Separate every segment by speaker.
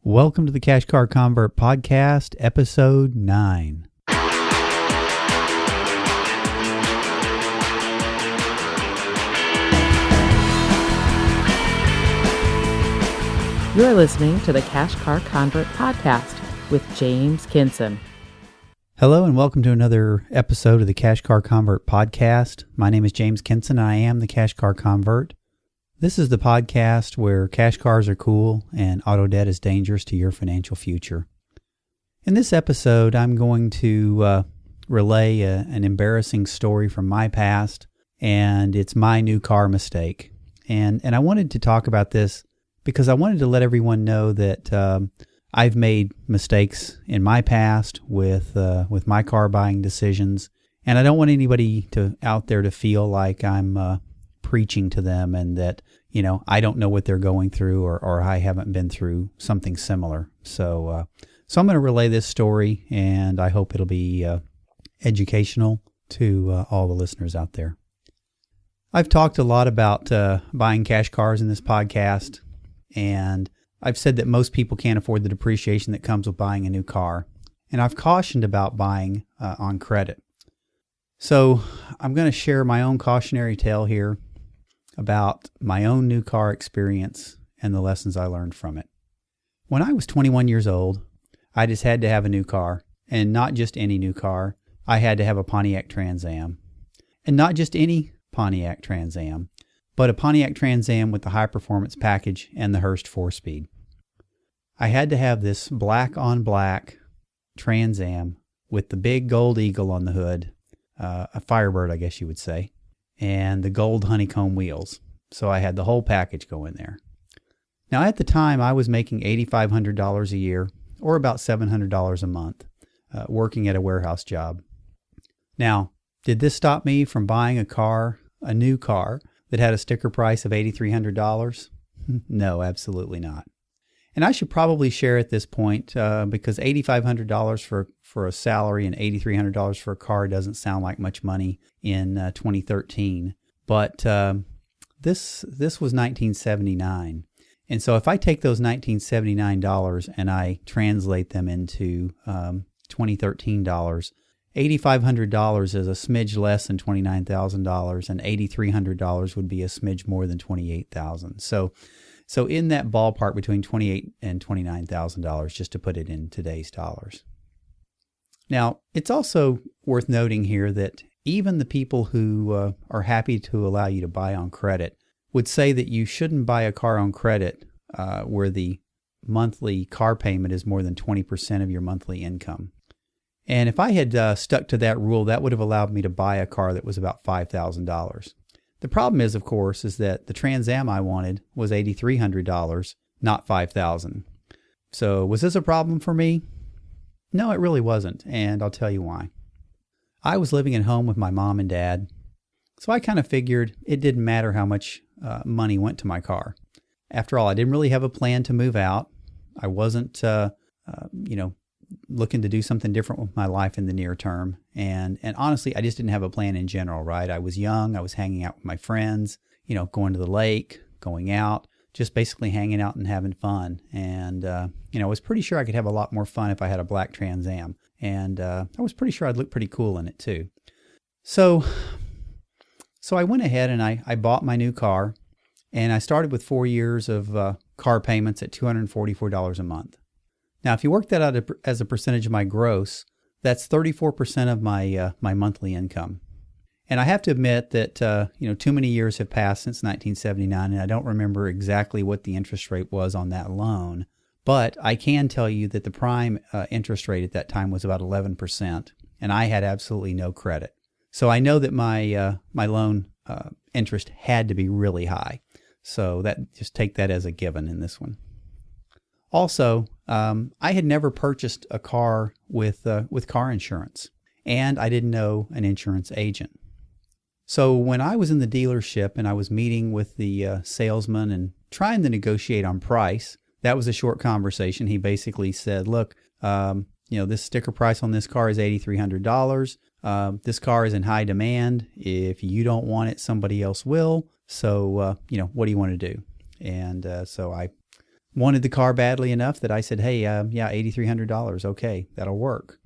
Speaker 1: Welcome to the Cash Car Convert Podcast, Episode 9.
Speaker 2: You're listening to the Cash Car Convert Podcast with James Kinson.
Speaker 1: Hello and welcome to another episode of the Cash Car Convert Podcast. My name is James Kinson and I am the Cash Car Convert. This is the podcast where cash cars are cool and auto debt is dangerous to your financial future. In this episode, I'm going to relay an embarrassing story from my past, and it's my new car mistake. And I wanted to talk about this because I wanted to let everyone know that I've made mistakes in my past with my car buying decisions, and I don't want anybody out there to feel like I'm preaching to them and that, I don't know what they're going through or I haven't been through something similar. So I'm going to relay this story, and I hope it'll be educational to all the listeners out there. I've talked a lot about buying cash cars in this podcast, and I've said that most people can't afford the depreciation that comes with buying a new car, and I've cautioned about buying on credit. So I'm going to share my own cautionary tale here about my own new car experience and the lessons I learned from it. When I was 21 years old, I just had to have a new car, and not just any new car. I had to have a Pontiac Trans Am, and not just any Pontiac Trans Am, but a Pontiac Trans Am with the high performance package and the Hurst 4-speed. I had to have this black on black Trans Am with the big gold eagle on the hood, a Firebird, I guess you would say, and the gold honeycomb wheels. So I had the whole package go in there. Now at the time I was making $8,500 a year, or about $700 a month, working at a warehouse job. Now, did this stop me from buying a new car that had a sticker price of $8,300? No, absolutely not. And I should probably share at this point, because $8,500 for a salary and $8,300 for a car doesn't sound like much money in 2013. But this was 1979. And so if I take those $1979 and I translate them into 2013 dollars, $8,500 is a smidge less than $29,000, and $8,300 would be a smidge more than $28,000. So in that ballpark between $28,000 and $29,000, just to put it in today's dollars. Now, it's also worth noting here that even the people who are happy to allow you to buy on credit would say that you shouldn't buy a car on credit where the monthly car payment is more than 20% of your monthly income. And if I had stuck to that rule, that would have allowed me to buy a car that was about $5,000. The problem is, of course, is that the Trans Am I wanted was $8,300, not $5,000. So was this a problem for me? No, it really wasn't, and I'll tell you why. I was living at home with my mom and dad, so I kind of figured it didn't matter how much money went to my car. After all, I didn't really have a plan to move out. I wasn't, looking to do something different with my life in the near term. And honestly, I just didn't have a plan in general, right? I was young. I was hanging out with my friends, going to the lake, going out, just basically hanging out and having fun. And, I was pretty sure I could have a lot more fun if I had a black Trans Am. And I was pretty sure I'd look pretty cool in it too. So I went ahead and I bought my new car, and I started with 4 years of car payments at $244 a month. Now, if you work that out as a percentage of my gross, that's 34% of my monthly income. And I have to admit that too many years have passed since 1979, and I don't remember exactly what the interest rate was on that loan. But I can tell you that the prime interest rate at that time was about 11%, and I had absolutely no credit. So I know that my loan interest had to be really high. So just take that as a given in this one. Also, I had never purchased a car with car insurance, and I didn't know an insurance agent. So when I was in the dealership and I was meeting with the salesman and trying to negotiate on price, that was a short conversation. He basically said, look, this sticker price on this car is $8,300. This car is in high demand. If you don't want it, somebody else will. So, what do you want to do? And so I wanted the car badly enough that I said, hey, yeah, $8,300. Okay, that'll work.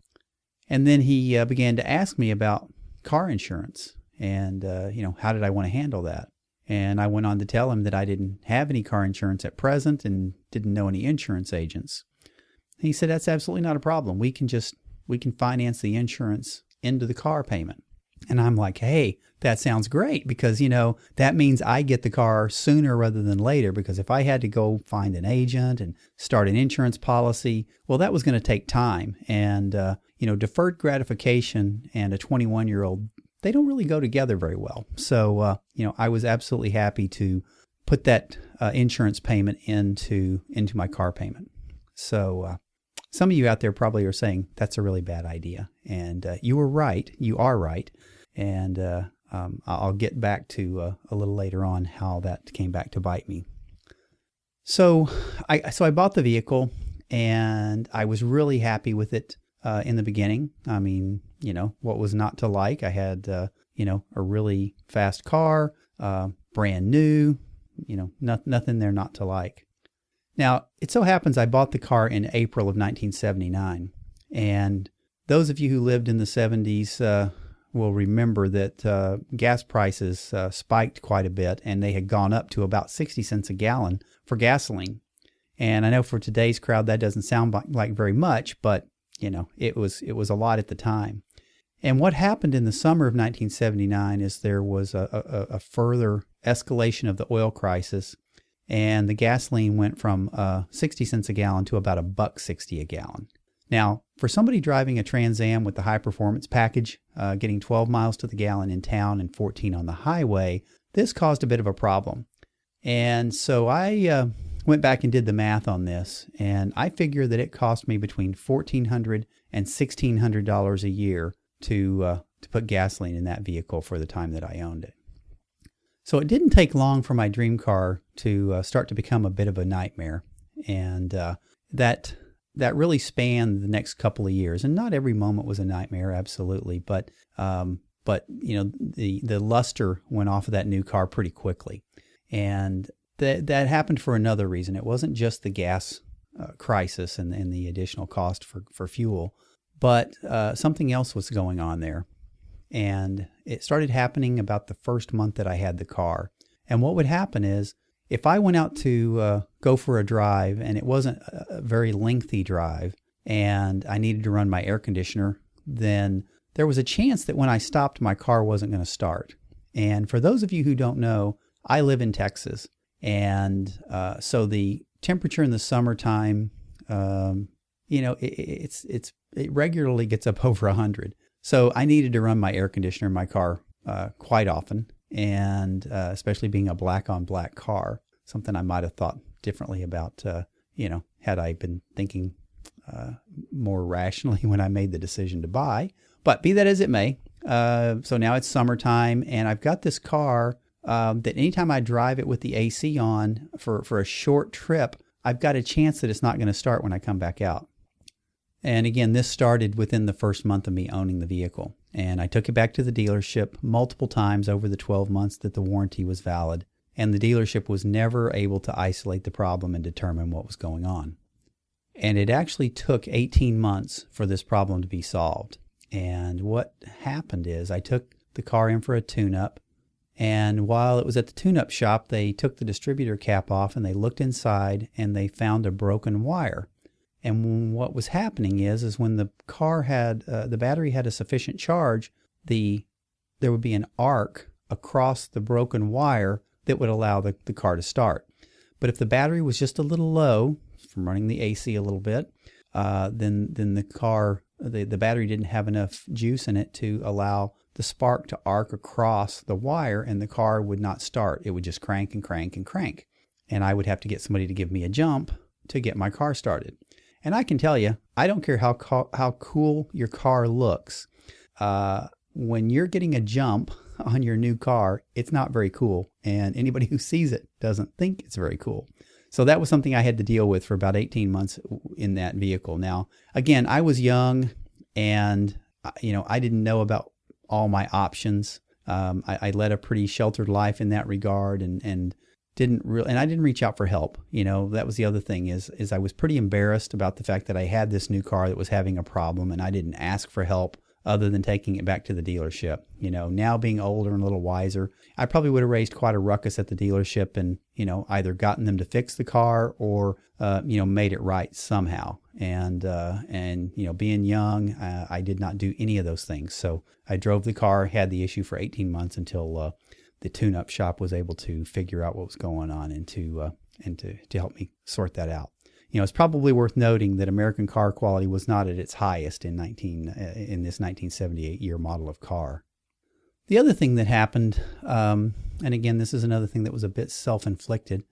Speaker 1: And then he began to ask me about car insurance and, how did I want to handle that? And I went on to tell him that I didn't have any car insurance at present and didn't know any insurance agents. He said, that's absolutely not a problem. We can finance the insurance into the car payment. And I'm like, hey, that sounds great because, that means I get the car sooner rather than later, because if I had to go find an agent and start an insurance policy, well, that was going to take time. And, deferred gratification and a 21-year-old, they don't really go together very well. So, I was absolutely happy to put that insurance payment into my car payment. So, some of you out there probably are saying that's a really bad idea. And you were right. You are right. And I'll get back to a little later on how that came back to bite me. So I bought the vehicle, and I was really happy with it in the beginning. I mean, what was not to like? I had, a really fast car, brand new, nothing there not to like. Now, it so happens I bought the car in April of 1979, and those of you who lived in the 70s will remember that gas prices spiked quite a bit, and they had gone up to about 60 cents a gallon for gasoline. And I know for today's crowd that doesn't sound like very much, but it was a lot at the time. And what happened in the summer of 1979 is there was a further escalation of the oil crisis. And the gasoline went from 60 cents a gallon to about $1.60 a gallon. Now, for somebody driving a Trans Am with the high performance package, getting 12 miles to the gallon in town and 14 on the highway, this caused a bit of a problem. And so I went back and did the math on this, and I figured that it cost me between $1,400 and $1,600 a year to put gasoline in that vehicle for the time that I owned it. So it didn't take long for my dream car to start to become a bit of a nightmare, and that really spanned the next couple of years. And not every moment was a nightmare, absolutely, but the luster went off of that new car pretty quickly, and that happened for another reason. It wasn't just the gas crisis and the additional cost for fuel, but something else was going on there. And it started happening about the first month that I had the car. And what would happen is, if I went out to go for a drive, and it wasn't a very lengthy drive, and I needed to run my air conditioner, then there was a chance that when I stopped, my car wasn't going to start. And for those of you who don't know, I live in Texas. And so the temperature in the summertime, it regularly gets up over 100. So I needed to run my air conditioner in my car quite often, and especially being a black-on-black car, something I might have thought differently about, had I been thinking more rationally when I made the decision to buy. But be that as it may, so now it's summertime, and I've got this car that anytime I drive it with the AC on for a short trip, I've got a chance that it's not going to start when I come back out. And again, this started within the first month of me owning the vehicle. And I took it back to the dealership multiple times over the 12 months that the warranty was valid. And the dealership was never able to isolate the problem and determine what was going on. And it actually took 18 months for this problem to be solved. And what happened is I took the car in for a tune-up. And while it was at the tune-up shop, they took the distributor cap off and they looked inside and they found a broken wire. And what was happening is when the car had, the battery had a sufficient charge, there would be an arc across the broken wire that would allow the car to start. But if the battery was just a little low from running the AC a little bit, then the car, the battery didn't have enough juice in it to allow the spark to arc across the wire, and the car would not start. It would just crank and crank and crank. And I would have to get somebody to give me a jump to get my car started. And I can tell you, I don't care how cool your car looks. When you're getting a jump on your new car, it's not very cool. And anybody who sees it doesn't think it's very cool. So that was something I had to deal with for about 18 months in that vehicle. Now, again, I was young, and I didn't know about all my options. I led a pretty sheltered life in that regard, and and I didn't reach out for help. That was the other thing is I was pretty embarrassed about the fact that I had this new car that was having a problem, and I didn't ask for help other than taking it back to the dealership. Now being older and a little wiser, I probably would have raised quite a ruckus at the dealership and, either gotten them to fix the car or, made it right somehow. And being young, I did not do any of those things. So I drove the car, had the issue for 18 months until the tune-up shop was able to figure out what was going on and to help me sort that out. It's probably worth noting that American car quality was not at its highest in this 1978 year model of car. The other thing that happened, and again, this is another thing that was a bit self-inflicted,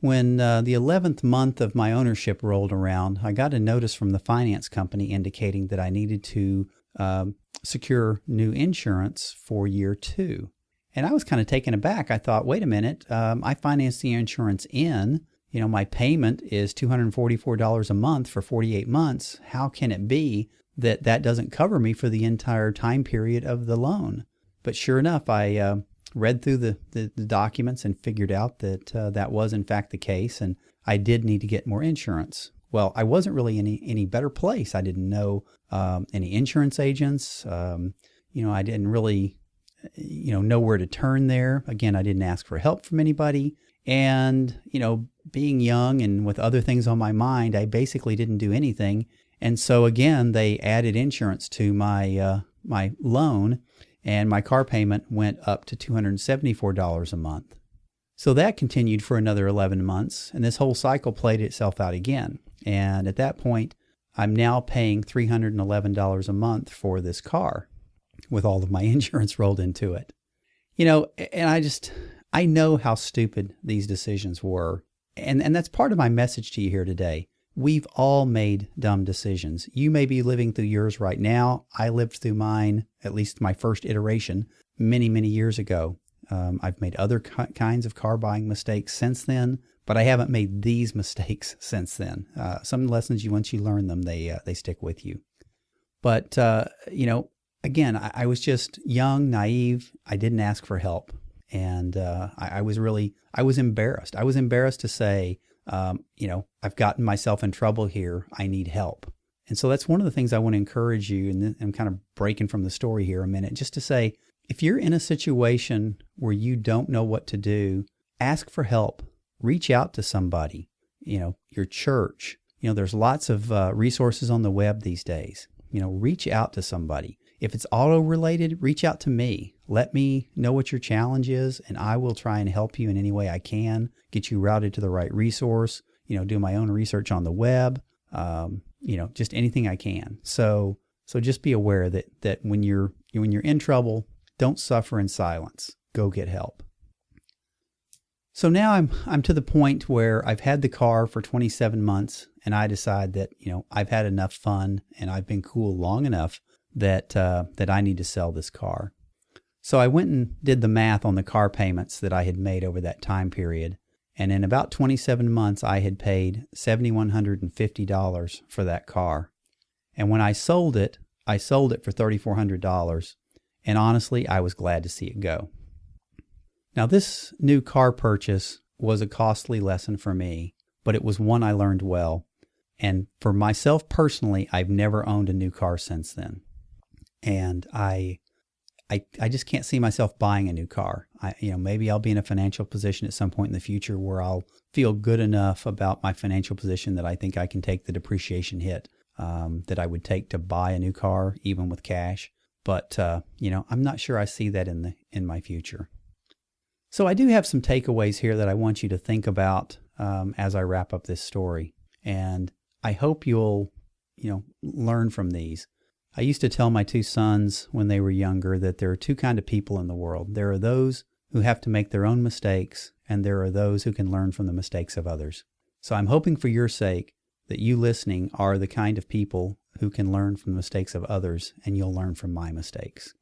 Speaker 1: when the 11th month of my ownership rolled around, I got a notice from the finance company indicating that I needed to secure new insurance for year 2. And I was kind of taken aback. I thought, wait a minute, I financed the insurance in. My payment is $244 a month for 48 months. How can it be that doesn't cover me for the entire time period of the loan? But sure enough, I read through the documents and figured out that that was in fact the case, and I did need to get more insurance. Well, I wasn't really in any better place. I didn't know any insurance agents. I didn't really know where to turn there. Again, I didn't ask for help from anybody. And, being young and with other things on my mind, I basically didn't do anything. And so again, they added insurance to my loan, and my car payment went up to $274 a month. So that continued for another 11 months, and this whole cycle played itself out again. And at that point, I'm now paying $311 a month for this car with all of my insurance rolled into it. And I know how stupid these decisions were. And that's part of my message to you here today. We've all made dumb decisions. You may be living through yours right now. I lived through mine, at least my first iteration, many, many years ago. I've made other kinds of car buying mistakes since then, but I haven't made these mistakes since then. Some lessons, once you learn them, they stick with you. But, again, I was just young, naive. I didn't ask for help. And I was embarrassed. I was embarrassed to say, I've gotten myself in trouble here. I need help. And so that's one of the things I want to encourage you, and I'm kind of breaking from the story here a minute, just to say, if you're in a situation where you don't know what to do, ask for help. Reach out to somebody, your church. There's lots of resources on the web these days. Reach out to somebody. If it's auto-related, reach out to me. Let me know what your challenge is, and I will try and help you in any way I can, get you routed to the right resource, do my own research on the web, just anything I can. So just be aware that when you're in trouble, don't suffer in silence. Go get help. So now I'm to the point where I've had the car for 27 months, and I decide that, I've had enough fun and I've been cool long enough that I need to sell this car. So I went and did the math on the car payments that I had made over that time period. And in about 27 months, I had paid $7,150 for that car. And when I sold it for $3,400. And honestly, I was glad to see it go. Now, this new car purchase was a costly lesson for me, but it was one I learned well. And for myself personally, I've never owned a new car since then. And I just can't see myself buying a new car. Maybe I'll be in a financial position at some point in the future where I'll feel good enough about my financial position that I think I can take the depreciation hit that I would take to buy a new car, even with cash. But I'm not sure I see that in my future. So I do have some takeaways here that I want you to think about as I wrap up this story, and I hope you'll learn from these. I used to tell my two sons when they were younger that there are two kinds of people in the world. There are those who have to make their own mistakes, and there are those who can learn from the mistakes of others. So I'm hoping for your sake that you listening are the kind of people who can learn from the mistakes of others, and you'll learn from my mistakes.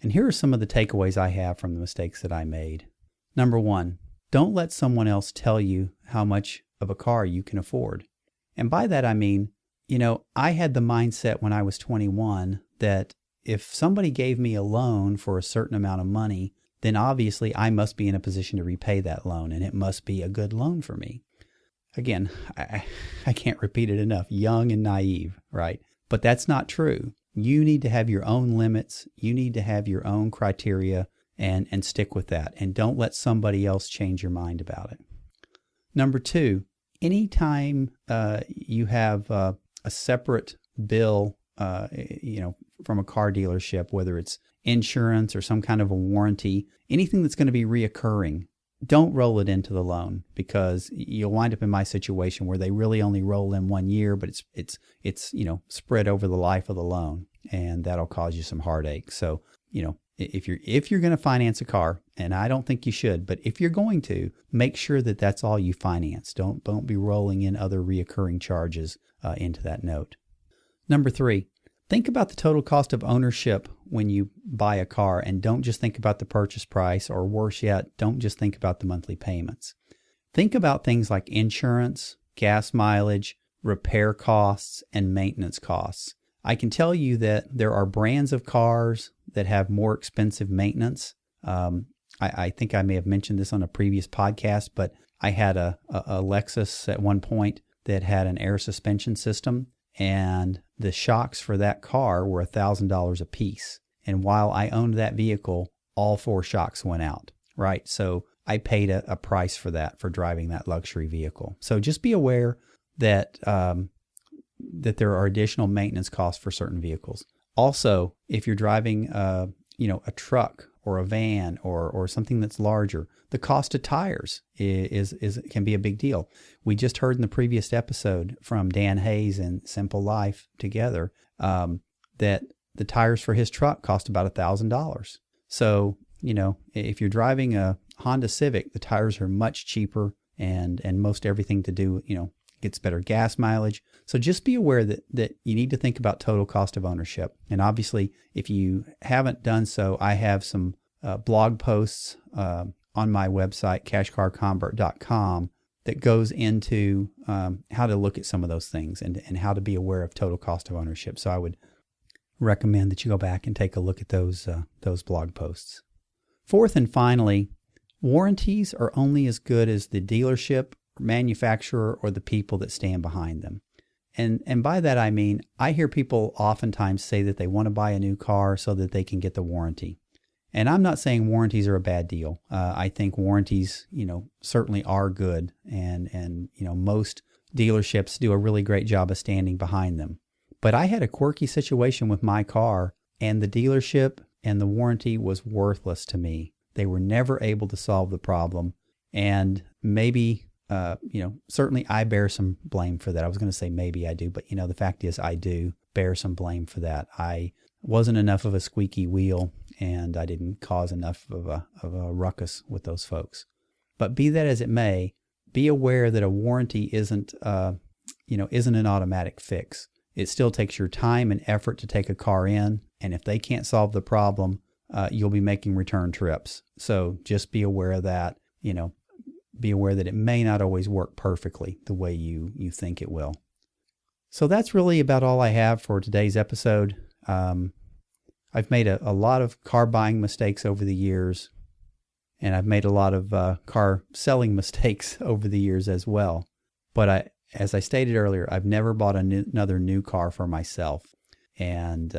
Speaker 1: And here are some of the takeaways I have from the mistakes that I made. Number 1, don't let someone else tell you how much of a car you can afford. And by that I mean, I had the mindset when I was 21 that if somebody gave me a loan for a certain amount of money, then obviously I must be in a position to repay that loan, and it must be a good loan for me. Again, I can't repeat it enough, young and naive, right? But that's not true. You need to have your own limits. You need to have your own criteria and stick with that. And don't let somebody else change your mind about it. Number 2, anytime you have a separate bill, from a car dealership, whether it's insurance or some kind of a warranty, anything that's going to be reoccurring, don't roll it into the loan, because you'll wind up in my situation where they really only roll in 1 year, but it's spread over the life of the loan, and that'll cause you some heartache. So, if you're going to finance a car, and I don't think you should, but if you're going to, make sure that that's all you finance. Don't be rolling in other reoccurring charges into that note. Number 3, think about the total cost of ownership when you buy a car, and don't just think about the purchase price, or worse yet, don't just think about the monthly payments. Think about things like insurance, gas mileage, repair costs, and maintenance costs. I can tell you that there are brands of cars that have more expensive maintenance. I think I may have mentioned this on a previous podcast, but I had a Lexus at one point that had an air suspension system, and the shocks for that car were $1,000 a piece. And while I owned that vehicle, all 4 shocks went out, right? So I paid a price for that, for driving that luxury vehicle. So just be aware that that there are additional maintenance costs for certain vehicles. Also, if you're driving a truck or a van or something that's larger, the cost of tires can be a big deal. We just heard in the previous episode from Dan Hayes and Simple Life Together that the tires for his truck cost about $1,000. So, if you're driving a Honda Civic, the tires are much cheaper, and most everything to do, gets better gas mileage. So just be aware that you need to think about total cost of ownership. And obviously, if you haven't done so, I have some blog posts on my website, cashcarconvert.com, that goes into how to look at some of those things and how to be aware of total cost of ownership. So I would recommend that you go back and take a look at those blog posts. 4th and finally, warranties are only as good as the dealership, manufacturer, or the people that stand behind them. And by that I mean, I hear people oftentimes say that they want to buy a new car so that they can get the warranty. And I'm not saying warranties are a bad deal. I think warranties, certainly are good, and most dealerships do a really great job of standing behind them. But I had a quirky situation with my car, and the dealership and the warranty was worthless to me. They were never able to solve the problem, and maybe certainly I bear some blame for that. I was going to say maybe I do, but the fact is I do bear some blame for that. I wasn't enough of a squeaky wheel, and I didn't cause enough of a ruckus with those folks. But be that as it may, be aware that a warranty isn't an automatic fix. It still takes your time and effort to take a car in, and if they can't solve the problem, you'll be making return trips. So just be aware of that. Be aware that it may not always work perfectly the way you think it will. So that's really about all I have for today's episode. I've made a lot of car buying mistakes over the years, and I've made a lot of car selling mistakes over the years as well. But as I stated earlier, I've never bought another new car for myself, and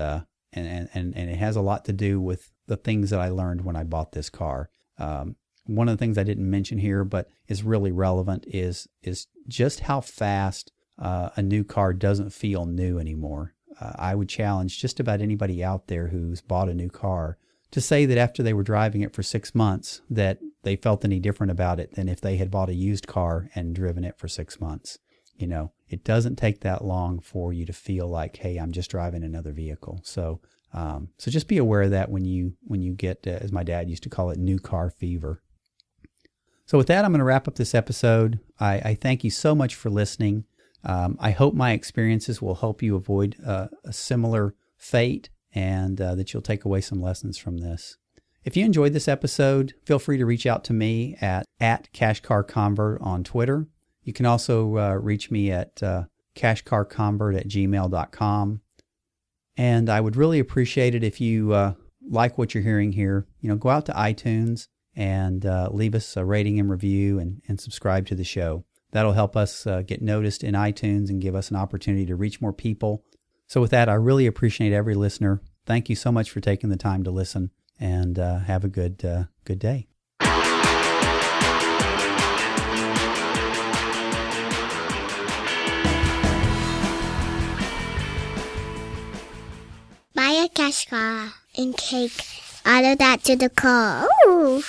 Speaker 1: it has a lot to do with the things that I learned when I bought this car. One of the things I didn't mention here, but is really relevant, is just how fast a new car doesn't feel new anymore. I would challenge just about anybody out there who's bought a new car to say that after they were driving it for 6 months that they felt any different about it than if they had bought a used car and driven it for 6 months. It doesn't take that long for you to feel like, hey, I'm just driving another vehicle. So just be aware of that when you get, as my dad used to call it, new car fever. So with that, I'm going to wrap up this episode. I thank you so much for listening. I hope my experiences will help you avoid a similar fate, and that you'll take away some lessons from this. If you enjoyed this episode, feel free to reach out to me at CashCarConvert on Twitter. You can also reach me at cashcarconvert@gmail.com. And I would really appreciate it if you like what you're hearing here, go out to iTunes and leave us a rating and review and subscribe to the show. That'll help us get noticed in iTunes and give us an opportunity to reach more people. So with that, I really appreciate every listener. Thank you so much for taking the time to listen, and have a good day.
Speaker 3: Buy a cash car and take all of that to the car. Ooh.